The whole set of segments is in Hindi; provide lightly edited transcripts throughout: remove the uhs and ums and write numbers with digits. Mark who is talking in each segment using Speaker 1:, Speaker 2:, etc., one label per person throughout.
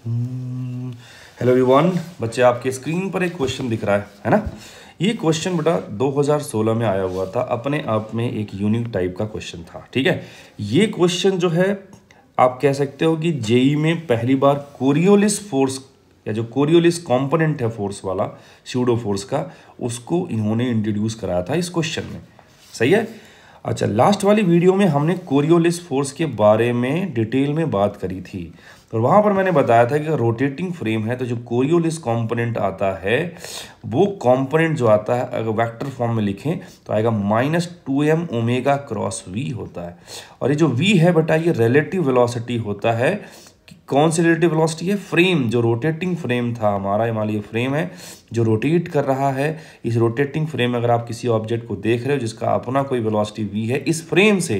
Speaker 1: Hello everyone. बच्चे, आपके स्क्रीन पर एक क्वेश्चन दिख रहा है ना। ये क्वेश्चन बेटा 2016 में आया हुआ था। अपने आप में एक यूनिक टाइप का क्वेश्चन था। ठीक है, ये क्वेश्चन जो है आप कह सकते हो कि जेई में पहली बार कोरियोलिस फोर्स या जो कोरियोलिस कंपोनेंट है फोर्स वाला, स्यूडो फोर्स का, उसको इन्होंने इंट्रोड्यूस कराया था इस क्वेश्चन में। सही है। अच्छा, लास्ट वाली वीडियो में हमने कोरियोलिस फोर्स के बारे में डिटेल में बात करी थी। तो वहाँ पर मैंने बताया था कि रोटेटिंग फ्रेम है तो जो कोरियोलिस कंपोनेंट आता है वो कंपोनेंट जो आता है अगर वेक्टर फॉर्म में लिखें तो आएगा -2m ओमेगा क्रॉस v होता है। और ये जो v है बेटा ये रिलेटिव वेलोसिटी होता है। कौन सी रिलेटिव वेलोसिटी है? फ्रेम, जो रोटेटिंग फ्रेम था हमारा, ये मान लीजिए फ्रेम है जो रोटेट कर रहा है। इस रोटेटिंग फ्रेम में अगर आप किसी ऑब्जेक्ट को देख रहे हो जिसका अपना कोई वेलोसिटी v है इस फ्रेम से,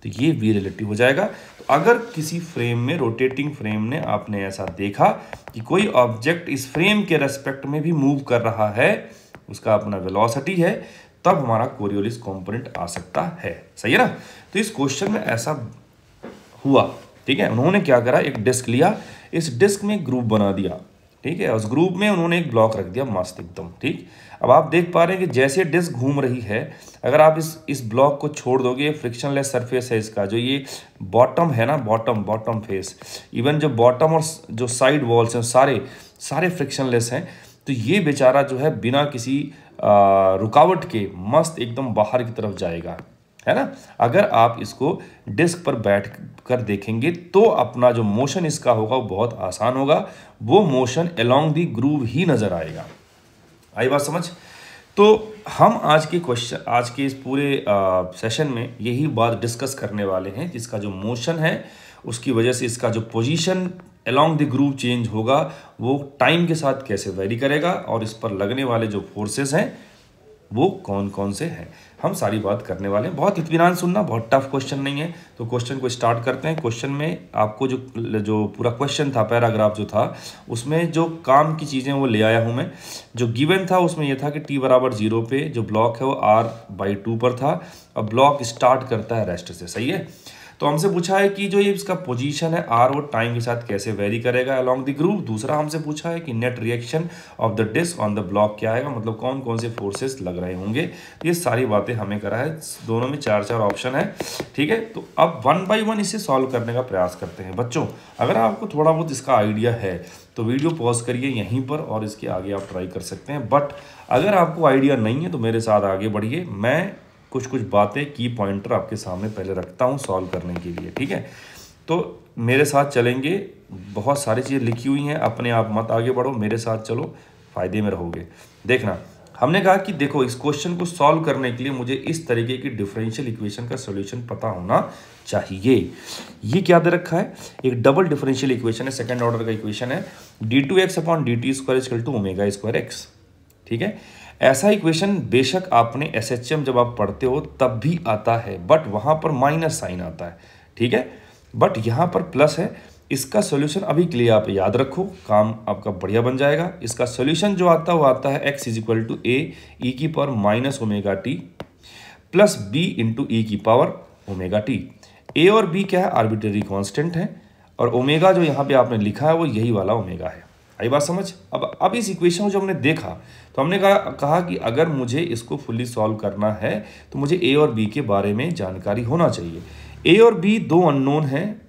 Speaker 1: तो ये v रिलेटिव हो जाएगा। तो अगर किसी फ्रेम में, रोटेटिंग फ्रेम ने आपने ऐसा देखा कि कोई ऑब्जेक्ट इस फ्रेम के रेस्पेक्ट में भी मूव कर रहा है, उसका अपना वेलोसिटी है, तब हमारा कोरियोलिस कंपोनेंट आ सकता है। सही है ना। तो इस क्वेश्चन में ऐसा हुआ। ठीक है, उन्होंने क्या करा, एक डिस्क लिया, इस डिस्क में ग्रुप बना दिया। ठीक है, उस ग्रुप में उन्होंने एक ब्लॉक रख दिया मस्त एकदम। ठीक, अब आप देख पा रहे हैं कि जैसे डिस्क घूम रही है, अगर आप इस ब्लॉक को छोड़ दोगे, फ्रिक्शनलेस सरफेस है इसका, जो ये बॉटम है ना, बॉटम फेस, इवन जो बॉटम और जो साइड वॉल्स हैं सारे फ्रिक्शनलेस हैं। तो ये बेचारा जो है बिना किसी रुकावट के मस्त एकदम बाहर की तरफ जाएगा, है ना। अगर आप इसको डिस्क पर बैठ कर देखेंगे तो अपना जो मोशन इसका होगा वो बहुत आसान होगा। वो मोशन अलोंग दी ग्रूव ही नजर आएगा। आई बात समझ? तो हम आज के इस पूरे सेशन में यही बात डिस्कस करने वाले हैं। जिसका जो मोशन है उसकी वजह से इसका जो position along the groove change होगा वो टाइम के साथ कैसे वेरी करेगा, और इस पर लगने वाले जो फोर्सेस हैं वो कौन कौन से हैं, हम सारी बात करने वाले हैं। बहुत इत्मीनान सुनना, बहुत टफ क्वेश्चन नहीं है। तो क्वेश्चन को स्टार्ट करते हैं। क्वेश्चन में आपको जो पूरा क्वेश्चन था, पैराग्राफ जो था, उसमें जो काम की चीज़ें वो ले आया हूँ मैं। जो गिवन था उसमें ये था कि t बराबर 0 पे जो ब्लॉक है वो r/2 पर था। अब ब्लॉक स्टार्ट करता है रेस्ट से। सही है। तो हमसे पूछा है कि जो ये इसका पोजीशन है r वो टाइम के साथ कैसे वेरी करेगा अलोंग द ग्रूव। दूसरा हमसे पूछा है कि net reaction of the disc on the block क्या आएगा, मतलब कौन कौन से फोर्सेस लग रहे होंगे। ये सारी बातें हमें करा है। दोनों में 4 ऑप्शन है। ठीक है, तो अब 1 बाय 1 इसे सॉल्व करने का प्रयास करते हैं। बच्चों, अगर आपको थोड़ा बहुत इसका आइडिया है तो वीडियो पॉज करिए यहीं पर और इसके आगे आप ट्राई कर सकते हैं। बट अगर आपको आइडिया नहीं है तो मेरे साथ आगे बढ़िए। मैं कुछ बातें, की पॉइंटर आपके सामने पहले रखता हूं सॉल्व करने के लिए। ठीक है, तो मेरे साथ चलेंगे। बहुत सारी चीज़ें लिखी हुई हैं, अपने आप मत आगे बढ़ो, मेरे साथ चलो, फायदे में रहोगे। देखना, हमने कहा कि देखो इस क्वेश्चन को सॉल्व करने के लिए मुझे इस तरीके की डिफरेंशियल इक्वेशन का सॉल्यूशन पता होना चाहिए। ये क्या दे रखा है? एक डबल डिफरेंशियल इक्वेशन है, सेकेंड ऑर्डर का इक्वेशन है, d2x/dt² = ω²x। ठीक है, ऐसा इक्वेशन बेशक आपने SHM जब आप पढ़ते हो तब भी आता है, बट वहां पर माइनस साइन आता है। ठीक है, बट यहां पर प्लस है। इसका सॉल्यूशन अभी के लिए आप याद रखो, काम आपका बढ़िया बन जाएगा। इसका सॉल्यूशन जो आता है वो आता है x = a e⁻⁻ plus b × e⁻⁻t। a और b क्या है? आर्बिट्रेरी कांस्टेंट है, और ओमेगा जो यहाँ पे आपने लिखा है वो यही वाला ओमेगा है। आई बात समझ? अब इस इक्वेशन को जब हमने देखा तो हमने कहा कि अगर मुझे इसको फुल्ली सॉल्व करना है तो मुझे ए और बी के बारे में जानकारी होना चाहिए। ए और बी 2 अननोन हैं,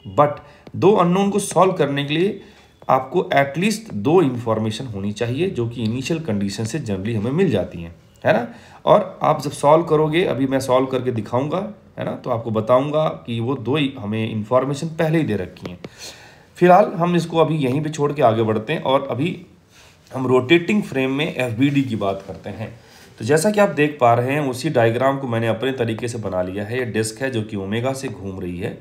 Speaker 1: बट 2 अननोन को सॉल्व करने के लिए आपको एटलीस्ट 2 इंफॉर्मेशन होनी चाहिए जो कि इनिशियल कंडीशन से जनरली हमें मिल जाती हैं, है ना। और आप जब सॉल्व करोगे, अभी मैं सॉल्व करके दिखाऊंगा, है ना, तो आपको बताऊंगा कि वो 2 हमें इंफॉर्मेशन पहले ही दे रखी हैं। फिलहाल हम इसको अभी यहीं पे छोड़ के आगे बढ़ते हैं और अभी हम रोटेटिंग फ्रेम में FBD की बात करते हैं। तो जैसा कि आप देख पा रहे हैं उसी डायग्राम को मैंने अपने तरीके से बना लिया है। ये डिस्क है जो कि ओमेगा से घूम रही है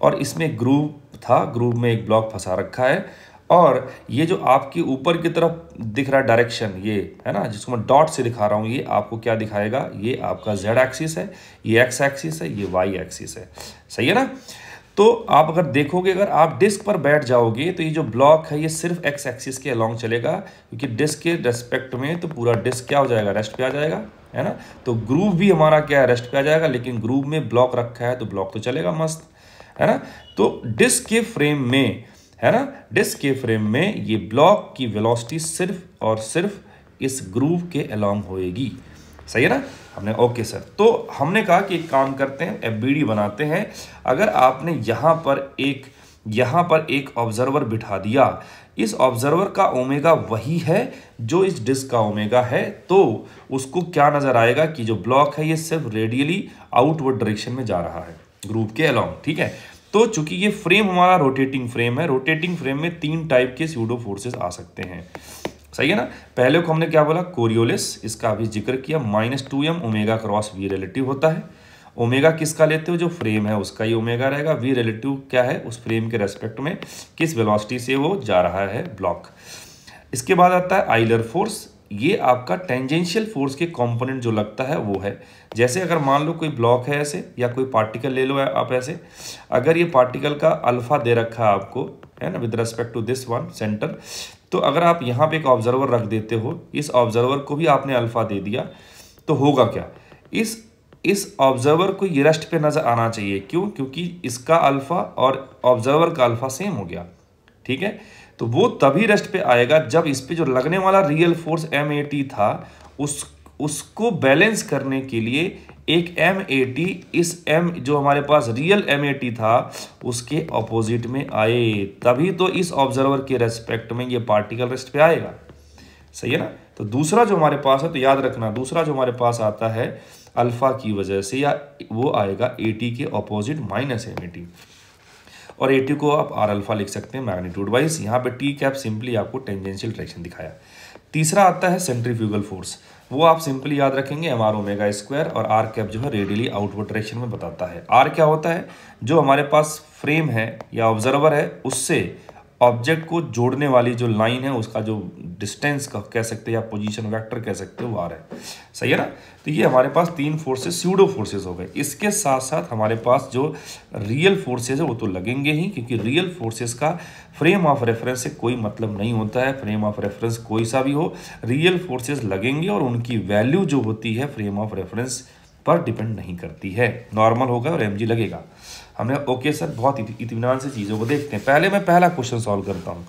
Speaker 1: और इसमें ग्रूव था, ग्रूव में एक ब्लॉक फंसा रखा है, और ये जो आपके ऊपर की तरफ दिख रहा है डायरेक्शन, ये है ना, जिसको मैं डॉट से दिखा रहा हूँ, ये आपको क्या दिखाएगा? ये आपका Z एक्सिस है, ये X एक्सिस है, ये Y एक्सिस है। सही है ना। तो आप अगर देखोगे, अगर आप डिस्क पर बैठ जाओगे तो ये जो ब्लॉक है ये सिर्फ X एक्सिस के अलोंग चलेगा, क्योंकि डिस्क के रेस्पेक्ट में तो पूरा डिस्क क्या हो जाएगा? रेस्ट पे आ जाएगा, है ना। तो ग्रूव भी हमारा क्या है? रेस्ट पे आ जाएगा, लेकिन ग्रूव में ब्लॉक रखा है तो ब्लॉक तो चलेगा मस्त, है ना। तो डिस्क के फ्रेम में है ना। डिस्क के फ्रेम में ये ब्लॉक की वेलोसिटी सिर्फ और सिर्फ इस ग्रूव के अलोंग होएगी, सही है ना। हमने ओके सर, तो हमने कहा कि एक काम करते हैं, एफबीडी बनाते हैं। अगर आपने यहाँ पर एक ऑब्जर्वर बिठा दिया, इस ऑब्जर्वर का ओमेगा वही है जो इस डिस्क का ओमेगा है, तो उसको क्या नजर आएगा कि जो ब्लॉक है ये सिर्फ रेडियली आउटवर्ड डायरेक्शन में जा रहा है ग्रुप के अलोंग, ठीक है। तो चूंकि ये फ्रेम हमारा रोटेटिंग फ्रेम है, रोटेटिंग फ्रेम में 3 टाइप के स्यूडो फोर्सेस आ सकते हैं, सही है ना। पहले को हमने क्या बोला, कोरियोलिस, इसका अभी जिक्र किया, -2m omega cross we relative होता है। ओमेगा किसका लेते हो, जो फ्रेम है उसका ही ओमेगा रहेगा। वी रिलेटिव क्या है, उस फ्रेम के रेस्पेक्ट में किस वेलोसिटी से वो जा रहा है ब्लॉक। इसके बाद आता है आइलर फोर्स, ये आपका टेंजेंशियल फोर्स के कंपोनेंट जो लगता है वो है। जैसे अगर मान लो कोई ब्लॉक है ऐसे, या कोई पार्टिकल ले लो आप ऐसे, अगर ये पार्टिकल का अल्फा दे रखा है आपको, है ना, with respect to this one centre, तो अगर आप यहाँ पे एक ऑब्जर्वर रख देते हो, इस ऑब्जर्वर को भी आपने अल्फा दे दिया, तो होगा क्या, इस ऑब्जर्वर को ये रेस्ट पे नजर आना चाहिए। क्यों, क्योंकि इसका अल्फा और ऑब्जर्वर का अल्फा सेम हो गया, ठीक है। तो वो तभी रेस्ट पे आएगा जब इस पे जो लगने वाला रियल फोर्स MAT था, उसको बैलेंस करने के लिए एक MAT इस M जो हमारे पास रियल MAT था उसके ऑपोजिट में आए, तभी तो इस ऑब्जर्वर के रेस्पेक्ट में ये पार्टिकल रेस्ट पे आएगा, सही है ना। तो दूसरा जो हमारे पास है, तो याद रखना, दूसरा जो हमारे पास आता है अल्फा की वजह से, या वो आएगा AT के ऑपोजिट -MAT, और AT को आप R अल्फा लिख सकते हैं मैग्नीट्यूड वाइज। यहाँ पे T कैप सिंपली आपको टेंजेंशियल डायरेक्शन दिखाया। तीसरा आता है सेंट्रीफ्यूगल फोर्स, वो आप सिंपली याद रखेंगे MR ओमेगा स्क्वायर, और R कैप जो है रेडियली आउटवर्ड डायरेक्शन में बताता है। R क्या होता है, जो हमारे पास फ्रेम है या ऑब्जर्वर है उससे ऑब्जेक्ट को जोड़ने वाली जो लाइन है, उसका जो डिस्टेंस का कह सकते हैं या पोजीशन वेक्टर कह सकते हो, वो R है, सही है ना। तो ये हमारे पास 3 फोर्सेस स्यूडो फोर्सेस हो गए। इसके साथ साथ हमारे पास जो रियल फोर्सेस है वो तो लगेंगे ही, क्योंकि रियल फोर्सेस का फ्रेम ऑफ रेफरेंस से कोई मतलब नहीं होता है। फ्रेम ऑफ रेफरेंस कोई सा भी हो, रियल फोर्सेस लगेंगे, और उनकी वैल्यू जो होती है फ्रेम ऑफ रेफरेंस पर डिपेंड नहीं करती है। नॉर्मल होगा और mg लगेगा। हमने ओके सर, बहुत इत्मीनान से चीज़ों को देखते हैं। पहले मैं पहला क्वेश्चन सॉल्व करता हूँ।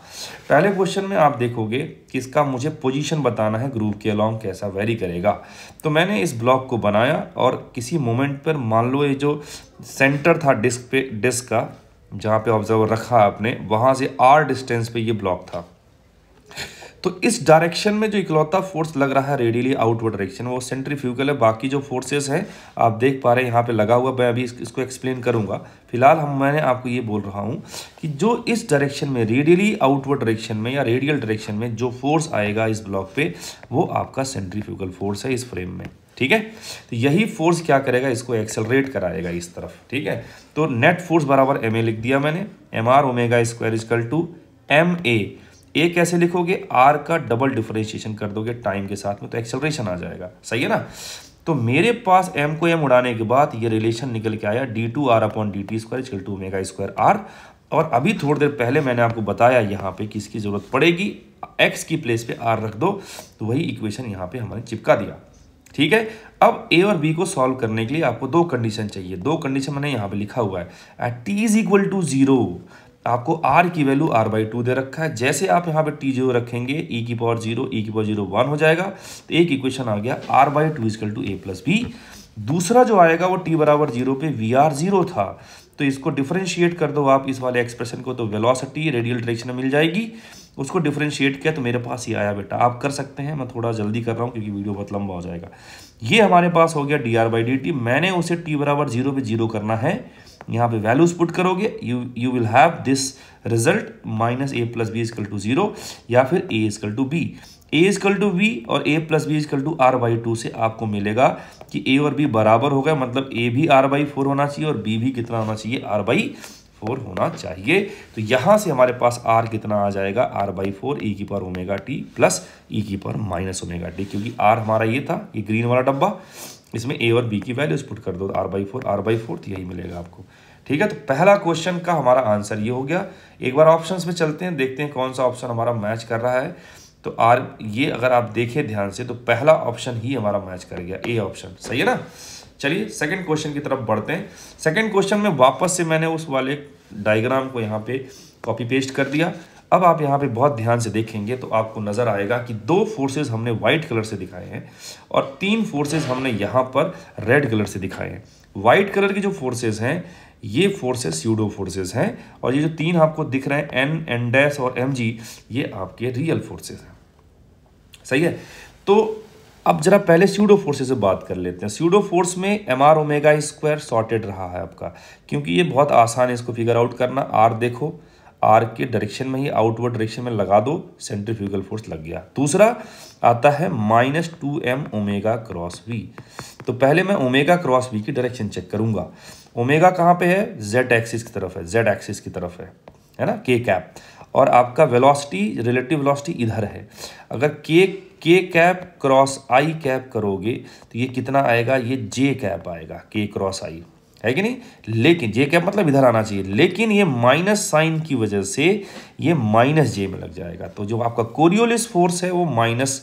Speaker 1: पहले क्वेश्चन में आप देखोगे कि इसका मुझे पोजीशन बताना है, ग्रुप के अलोंग कैसा वेरी करेगा। तो मैंने इस ब्लॉक को बनाया, और किसी मोमेंट पर मान लो ये जो सेंटर था डिस्क का, जहाँ पे ऑब्जर्वर रखा आपने, वहाँ से R डिस्टेंस पे ये ब्लॉक था। तो इस डायरेक्शन में जो इकलौता फोर्स लग रहा है रेडियली आउटवर्ड डायरेक्शन, वो सेंट्रीफ्यूगल है। बाकी जो फोर्सेस हैं आप देख पा रहे हैं यहाँ पे लगा हुआ, मैं अभी इसको एक्सप्लेन करूंगा। फिलहाल मैंने आपको ये बोल रहा हूँ कि जो इस डायरेक्शन में रेडियली आउटवर्ड डायरेक्शन में या रेडियल डायरेक्शन में जो फोर्स आएगा इस ब्लॉक पे, वो आपका सेंट्रीफ्यूगल फोर्स है इस फ्रेम में, ठीक है। तो यही फोर्स क्या करेगा, इसको एक्सेलरेट कराएगा इस तरफ, ठीक है। तो नेट फोर्स बराबर MA लिख दिया मैंने, MR omega square equal to MA। A कैसे लिखोगे, R का डबल डिफरेंशिएशन कर दोगे टाइम के साथ में, तो एक्सेलरेशन आ जाएगा, सही है ना। तो मेरे पास M को M उड़ाने के बाद ये रिलेशन निकल के आया d2R/dt square equal to omega square R। और अभी थोड़ी देर पहले मैंने आपको बताया यहाँ पे किसकी जरूरत पड़ेगी, x की प्लेस पे R रख दो, तो वही इक्वेशन यहाँ पे हमने चिपका दिया, ठीक है। अब A और B को सॉल्व करने के लिए आपको 2 कंडीशन चाहिए। 2 कंडीशन मैंने यहाँ पे लिखा हुआ है। At t is equal to 0 आपको R की वैल्यू R/2 दे रखा है। जैसे आप यहाँ पे t0 रखेंगे, e की पावर 0 1 हो जाएगा। तो एक इक्वेशन आ गया R/2 equal to a plus B. दूसरा जो आएगा वो t बराबर 0 पे VR 0 था, तो इसको डिफरेंशिएट कर दो आप इस वाले एक्सप्रेशन को, तो वेलोसिटी रेडियल डायरेक्शन में मिल जाएगी। उसको डिफरेंशिएट किया तो मेरे पास ये आया बेटा, आप कर सकते हैं। मैं थोड़ा जल्दी कर रहा हूँ क्योंकि वीडियो बहुत लंबा हो जाएगा। ये हमारे पास हो गया dr/dt। मैंने उसे t बराबर 0 पे 0 करना है, यहाँ पे वैल्यूज पुट करोगे, you will have this result -a plus B equal to 0, या फिर a equal to B. a equal to B और a plus B equal to R/2 से आपको मिलेगा कि a और b बराबर हो गए, मतलब a भी R/4 होना चाहिए और b भी कितना होना चाहिए, R/4 होना चाहिए। तो यहाँ से हमारे पास R कितना आ जाएगा, R/4 e की power omega t plus e की पावर माइनस ओमेगा t, क्योंकि R हमारा ये था, ये ग्रीन वाला डब्बा, इसमें a और b की वैल्यूज पुट कर दो, R/4 तो यही मिलेगा आपको, ठीक है। तो पहला क्वेश्चन का हमारा आंसर ये हो गया। एक बार ऑप्शंस में चलते हैं, देखते हैं कौन सा ऑप्शन हमारा मैच कर रहा है। तो ये अगर आप देखें ध्यान से तो पहला ऑप्शन ही हमारा मैच कर गया, ए ऑप्शन, सही है ना। चलिए सेकंड क्वेश्चन की तरफ बढ़ते हैं। सेकंड क्वेश्चन में वापस से मैंने उस वाले डायग्राम को यहाँ पे कॉपी पेस्ट कर दिया। अब आप यहाँ पे बहुत ध्यान से देखेंगे तो आपको नज़र आएगा कि 2 फोर्सेस हमने वाइट कलर से दिखाए हैं और 3 फोर्सेस हमने यहाँ पर रेड कलर से दिखाए हैं। वाइट कलर के जो फोर्सेस हैं ये फोर्सेस स्यूडो फोर्सेस हैं और ये जो 3 आपको दिख रहे हैं एन, एन डैश और एम जी, ये आपके रियल फोर्सेस हैं। सही है। तो अब जरा पहले स्यूडो फोर्सेस से बात कर लेते हैं। स्यूडो फोर्स में M R omega square sorted रहा है आपका, क्योंकि ये बहुत आसान है इसको फिगर आउट करना। आर देखो, आर के डायरेक्शन में ही आउटवर्ड डायरेक्शन में लगा दो, सेंट्रीफ्यूगल फोर्स लग गया। दूसरा आता है -2m ओमेगा क्रॉस वी। तो पहले मैं ओमेगा क्रॉस वी की डायरेक्शन चेक करूंगा। ओमेगा कहाँ पे है? जेड एक्सिस की तरफ है, जेड एक्सिस की तरफ है ना, के कैप। और आपका वेलोसिटी, रिलेटिव वेलोसिटी इधर है। अगर के कैप क्रॉस आई कैप करोगे तो ये कितना आएगा? ये जे कैप आएगा, के क्रॉस आई, है कि नहीं? लेकिन जे कैप मतलब इधर आना चाहिए, लेकिन ये माइनस साइन की वजह से ये माइनस जे में लग जाएगा। तो जो आपका कोरियोलिस फोर्स है वो माइनस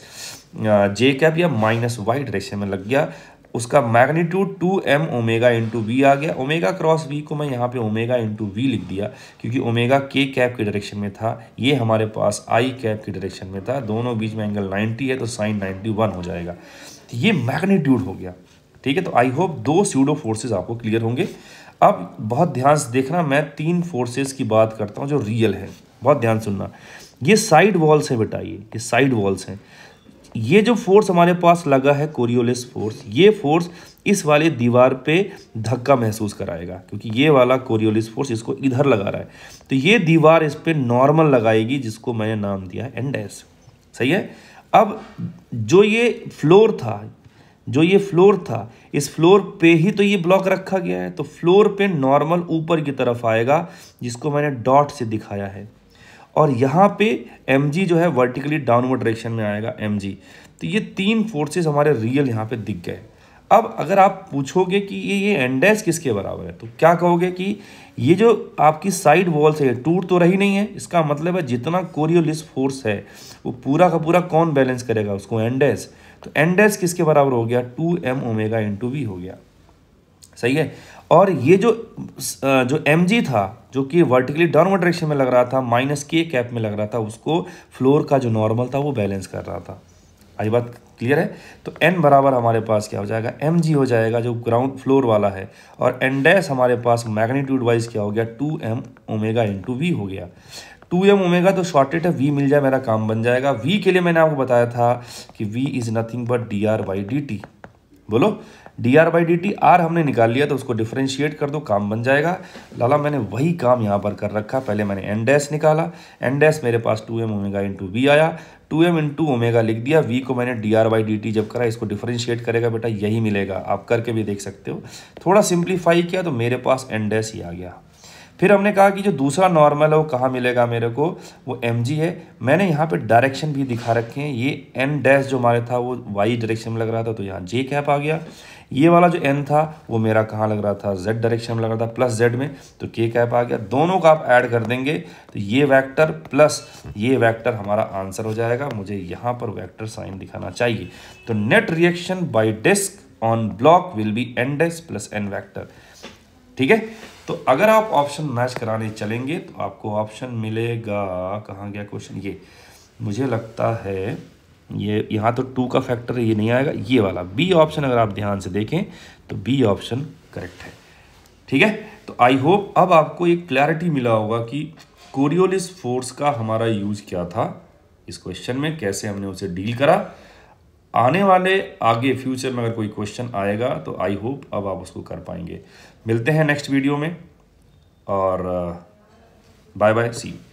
Speaker 1: जे कैप या माइनस वाई डायरेक्शन में लग गया। उसका magnitude 2m omega into V आ गया। ओमेगा क्रॉस वी को मैं यहाँ पे ओमेगा इंटू वी लिख दिया, क्योंकि ओमेगा के कैप की डायरेक्शन में था, ये हमारे पास आई कैप की डायरेक्शन में था। दोनों बीच में एंगल 90 है तो साइन 91 हो जाएगा। तो ये मैग्नीट्यूड हो गया। ठीक है, तो आई होप 2 स्यूडो फोर्सेस आपको क्लियर होंगे। अब बहुत ध्यान से देखना, मैं 3 फोर्सेस की बात करता हूँ जो रियल है। बहुत ध्यान सुनना, ये साइड वॉल्स है बेटा, ये साइड वॉल्स हैं। ये जो फोर्स हमारे पास लगा है कोरियोलिस फोर्स, ये फोर्स इस वाले दीवार पे धक्का महसूस कराएगा, क्योंकि ये वाला कोरियोलिस फोर्स इसको इधर लगा रहा है। तो ये दीवार इस पे नॉर्मल लगाएगी, जिसको मैंने नाम दिया है एन डैश। सही है। अब जो ये फ्लोर था, इस फ्लोर पे ही तो ये ब्लॉक रखा गया है, तो फ्लोर पे नॉर्मल ऊपर की तरफ आएगा, जिसको मैंने डॉट से दिखाया है। और यहाँ पे mg जो है वर्टिकली डाउनवर्ड डायरेक्शन में आएगा mg। तो ये 3 फोर्सेस हमारे रियल यहाँ पे दिख गए। अब अगर आप पूछोगे कि ये एन डैश किसके बराबर है, तो क्या कहोगे कि ये जो आपकी साइड वॉल्स है टूट तो रही नहीं है। इसका मतलब है जितना कोरियोलिस फोर्स है वो पूरा का पूरा कौन बैलेंस करेगा उसको? N dash. तो एन डैश किसके बराबर हो गया? 2m ओमेगा इंटू वी हो गया। सही है। और ये जो mg था, जो कि वर्टिकली डाउनवर्ड डायरेक्शन में लग रहा था, माइनस के कैप में लग रहा था, उसको फ्लोर का जो नॉर्मल था वो बैलेंस कर रहा था। आई बात क्लियर है? तो n बराबर हमारे पास क्या हो जाएगा? mg हो जाएगा, जो ग्राउंड फ्लोर वाला है। और n डैश हमारे पास मैग्नीट्यूड वाइज क्या हो गया? 2m ओमेगा इंटू वी हो गया। 2m ओमेगा तो शॉर्टेड है, v मिल जाए मेरा काम बन जाएगा। v के लिए मैंने आपको बताया था कि v is nothing but dr/dt। बोलो, dr/dt। आर हमने निकाल लिया तो उसको डिफरेंशिएट कर दो, काम बन जाएगा। लाला मैंने वही काम यहाँ पर कर रखा। पहले मैंने एन डैश निकाला, एन डैश मेरे पास 2m ओमेगा इंटू वी आया, 2m इंटू ओमेगा लिख दिया। v को मैंने dr/dt जब करा, इसको डिफरेंशिएट करेगा बेटा, यही मिलेगा। आप करके भी देख सकते हो। थोड़ा सिंप्लीफाई किया तो मेरे पास एन डैश ही आ गया। फिर हमने कहा कि जो दूसरा नॉर्मल है वो कहाँ मिलेगा मेरे को? वो mg है। मैंने यहाँ पे डायरेक्शन भी दिखा रखे हैं। ये n डैश जो हमारे था वो y डायरेक्शन में लग रहा था, तो यहाँ j कैप आ गया। ये वाला जो n था वो मेरा कहाँ लग रहा था? z डायरेक्शन में लग रहा था, प्लस z में, तो k कैप आ गया। दोनों का आप ऐड कर देंगे तो ये वेक्टर प्लस ये वेक्टर हमारा आंसर हो जाएगा। मुझे यहाँ पर वेक्टर साइन दिखाना चाहिए। तो net reaction by disc on block will be n dash plus n vector. ठीक है। तो अगर आप ऑप्शन मैच कराने चलेंगे तो आपको ऑप्शन मिलेगा, कहाँ गया क्वेश्चन? ये मुझे लगता है ये यहाँ तो 2 का फैक्टर है, ये नहीं आएगा। ये वाला बी ऑप्शन अगर आप ध्यान से देखें तो बी ऑप्शन करेक्ट है। ठीक है। तो आई होप अब आपको एक क्लैरिटी मिला होगा कि कोरियोलिस फोर्स का हमारा यूज क्या था इस क्वेश्चन में, कैसे हमने उसे डील करा। आने वाले आगे फ्यूचर में अगर कोई क्वेश्चन आएगा तो आई होप अब आप उसको कर पाएंगे। मिलते हैं नेक्स्ट वीडियो में और बाय बाय, सी यू।